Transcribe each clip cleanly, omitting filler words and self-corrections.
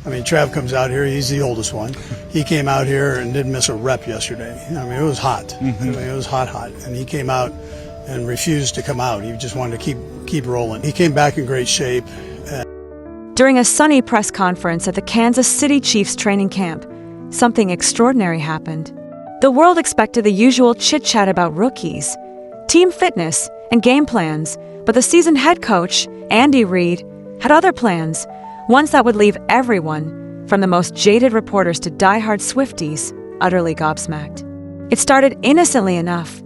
I mean, Trav comes out here. He's the oldest one. He came out here and didn't miss a rep yesterday. I mean, it was hot. I mean, it was hot. And he came out and refused to come out. He just wanted to keep rolling. He came back in great shape. During a sunny press conference at the Kansas City Chiefs training camp, something extraordinary happened. The world expected the usual chit-chat about rookies, team fitness, and game plans, but the seasoned head coach, Andy Reid, had other plans, ones that would leave everyone, from the most jaded reporters to diehard Swifties, utterly gobsmacked. It started innocently enough.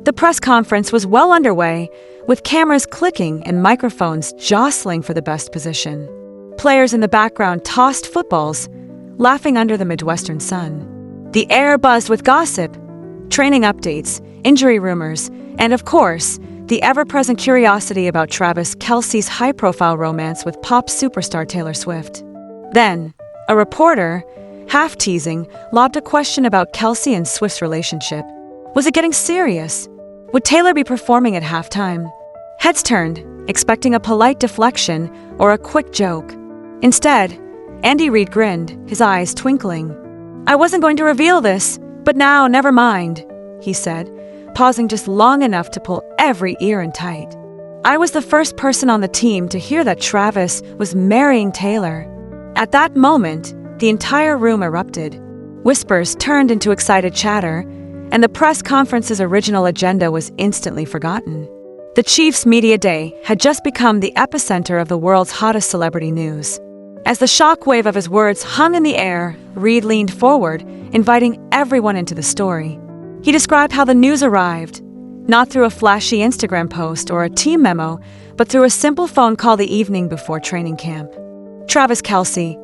The press conference was well underway, with cameras clicking and microphones jostling for the best position. Players in the background tossed footballs, laughing under the Midwestern sun. The air buzzed with gossip, training updates, injury rumors, and of course, the ever-present curiosity about Travis Kelce's high-profile romance with pop superstar Taylor Swift. Then, a reporter, half-teasing, lobbed a question about Kelce and Swift's relationship. Was it getting serious? Would Taylor be performing at halftime? Heads turned, expecting a polite deflection or a quick joke. Instead, Andy Reid grinned, his eyes twinkling. "I wasn't going to reveal this, but now never mind," he said, pausing just long enough to pull every ear in tight. "I was the first person on the team to hear that Travis was marrying Taylor." At that moment, the entire room erupted. Whispers turned into excited chatter, and the press conference's original agenda was instantly forgotten. The Chiefs' media day had just become the epicenter of the world's hottest celebrity news. As the shockwave of his words hung in the air, Reid leaned forward, inviting everyone into the story. He described how the news arrived, not through a flashy Instagram post or a team memo, but through a simple phone call the evening before training camp. Travis Kelce,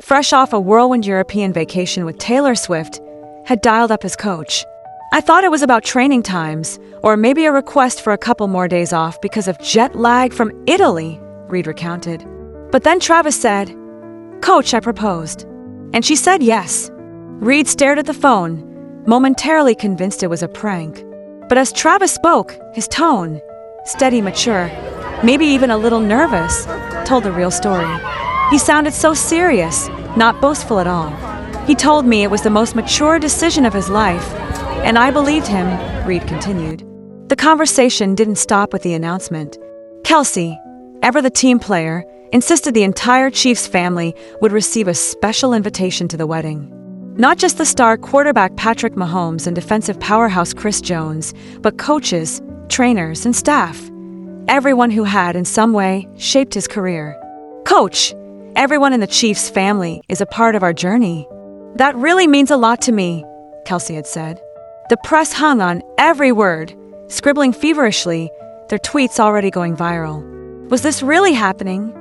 fresh off a whirlwind European vacation with Taylor Swift, had dialed up his coach. "I thought it was about training times, or maybe a request for a couple more days off because of jet lag from Italy," Reid recounted. But then Travis said, "Coach, I proposed." And she said yes. Reid stared at the phone, momentarily convinced it was a prank. But as Travis spoke, his tone, steady, mature, maybe even a little nervous, told the real story. He sounded so serious, not boastful at all. "He told me it was the most mature decision of his life, and I believed him," Reid continued. The conversation didn't stop with the announcement. Kelce, ever the team player, insisted the entire Chiefs family would receive a special invitation to the wedding. Not just the star quarterback Patrick Mahomes and defensive powerhouse Chris Jones, but coaches, trainers, and staff. Everyone who had, in some way, shaped his career. "Coach, everyone in the Chiefs family is a part of our journey." "That really means a lot to me," Kelce had said. The press hung on every word, scribbling feverishly, their tweets already going viral. Was this really happening?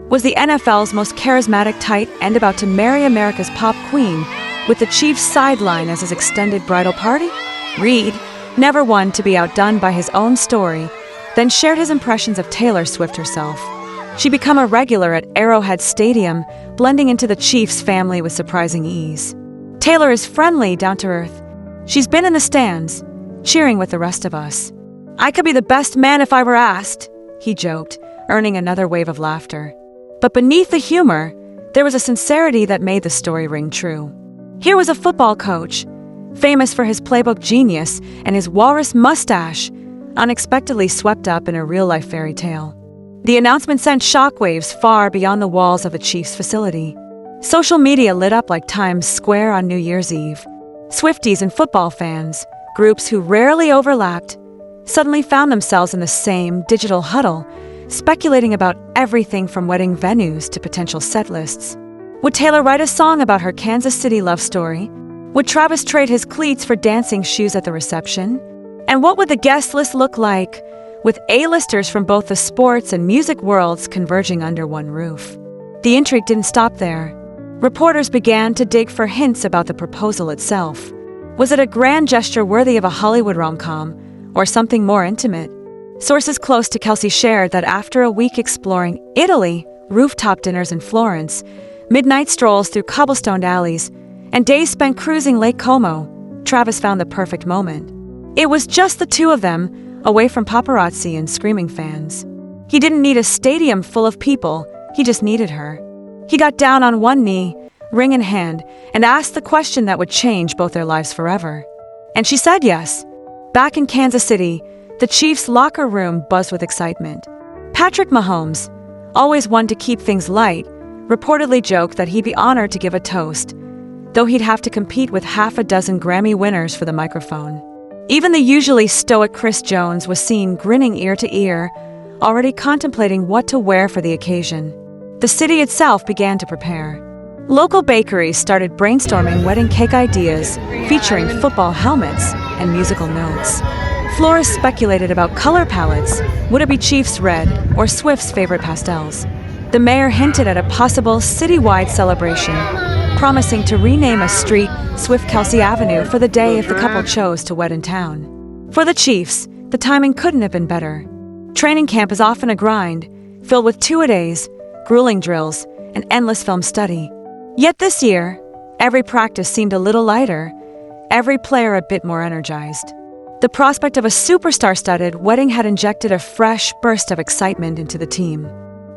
Was the NFL's most charismatic tight end about to marry America's pop queen, with the Chiefs sideline as his extended bridal party? Reid, never one to be outdone by his own story, then shared his impressions of Taylor Swift herself. She'd become a regular at Arrowhead Stadium, blending into the Chiefs family with surprising ease. "Taylor is friendly, down to earth. She's been in the stands, cheering with the rest of us. I could be the best man if I were asked," he joked, earning another wave of laughter. But beneath the humor, there was a sincerity that made the story ring true. Here was a football coach, famous for his playbook genius and his walrus mustache, unexpectedly swept up in a real-life fairy tale. The announcement sent shockwaves far beyond the walls of the Chiefs' facility. Social media lit up like Times Square on New Year's Eve. Swifties and football fans, groups who rarely overlapped, suddenly found themselves in the same digital huddle, speculating about everything from wedding venues to potential set lists. Would Taylor write a song about her Kansas City love story? Would Travis trade his cleats for dancing shoes at the reception? And what would the guest list look like, with A-listers from both the sports and music worlds converging under one roof? The intrigue didn't stop there. Reporters began to dig for hints about the proposal itself. Was it a grand gesture worthy of a Hollywood rom-com, or something more intimate? Sources close to Kelce shared that after a week exploring Italy, rooftop dinners in Florence, midnight strolls through cobblestoned alleys, and days spent cruising Lake Como, Travis found the perfect moment. It was just the two of them, away from paparazzi and screaming fans. He didn't need a stadium full of people, he just needed her. He got down on one knee, ring in hand, and asked the question that would change both their lives forever. And she said yes. Back in Kansas City, the Chiefs' locker room buzzed with excitement. Patrick Mahomes, always one to keep things light, reportedly joked that he'd be honored to give a toast, though he'd have to compete with half a dozen Grammy winners for the microphone. Even the usually stoic Chris Jones was seen grinning ear to ear, already contemplating what to wear for the occasion. The city itself began to prepare. Local bakeries started brainstorming wedding cake ideas featuring football helmets and musical notes. Florists speculated about color palettes. Would it be Chiefs red or Swift's favorite pastels? The mayor hinted at a possible citywide celebration, promising to rename a street Kelce Avenue for the day if the couple chose to wed in town. For the Chiefs, the timing couldn't have been better. Training camp is often a grind, filled with two-a-days, grueling drills, and endless film study. Yet this year, every practice seemed a little lighter, every player a bit more energized. The prospect of a superstar-studded wedding had injected a fresh burst of excitement into the team.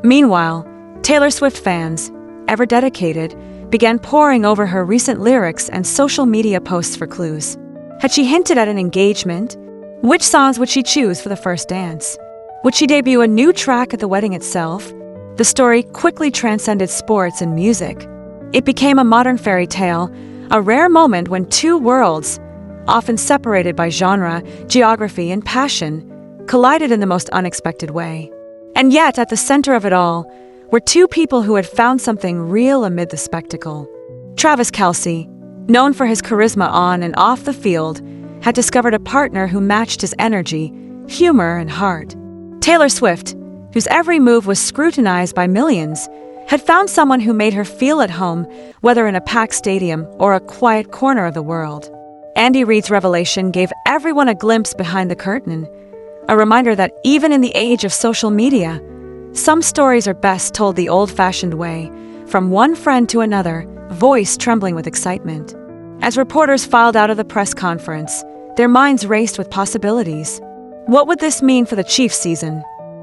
Meanwhile, Taylor Swift fans, ever dedicated, began poring over her recent lyrics and social media posts for clues. Had she hinted at an engagement? Which songs would she choose for the first dance? Would she debut a new track at the wedding itself? The story quickly transcended sports and music. It became a modern fairy tale, a rare moment when two worlds, often separated by genre, geography, and passion, collided in the most unexpected way. And yet, at the center of it all, were two people who had found something real amid the spectacle. Travis Kelce, known for his charisma on and off the field, had discovered a partner who matched his energy, humor, and heart. Taylor Swift, whose every move was scrutinized by millions, had found someone who made her feel at home, whether in a packed stadium or a quiet corner of the world. Andy Reid's revelation gave everyone a glimpse behind the curtain, a reminder that even in the age of social media, some stories are best told the old-fashioned way, from one friend to another, voice trembling with excitement. As reporters filed out of the press conference, their minds raced with possibilities. What would this mean for the Chiefs season?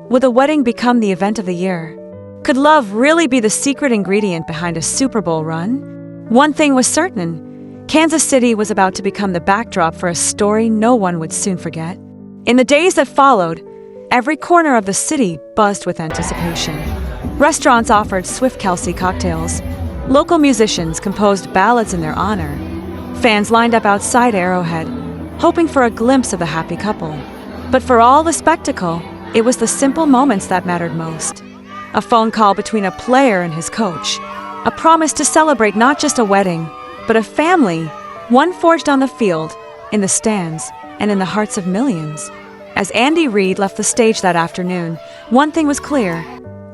Would the wedding become the event of the year? Could love really be the secret ingredient behind a Super Bowl run? One thing was certain: Kansas City was about to become the backdrop for a story no one would soon forget. In the days that followed, every corner of the city buzzed with anticipation. Restaurants offered Swift Kelce cocktails. Local musicians composed ballads in their honor. Fans lined up outside Arrowhead, hoping for a glimpse of the happy couple. But for all the spectacle, it was the simple moments that mattered most. A phone call between a player and his coach. A promise to celebrate not just a wedding, but a family, one forged on the field, in the stands, and in the hearts of millions. As Andy Reid left the stage that afternoon, one thing was clear.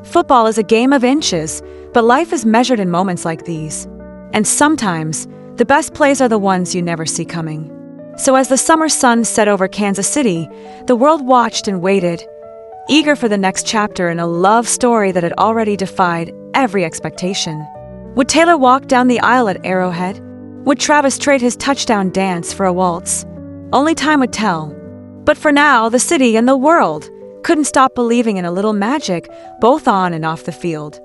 Football is a game of inches, but life is measured in moments like these. And sometimes, the best plays are the ones you never see coming. So as the summer sun set over Kansas City, the world watched and waited, eager for the next chapter in a love story that had already defied every expectation. Would Taylor walk down the aisle at Arrowhead? Would Travis trade his touchdown dance for a waltz? Only time would tell. But for now, the city and the world couldn't stop believing in a little magic, both on and off the field.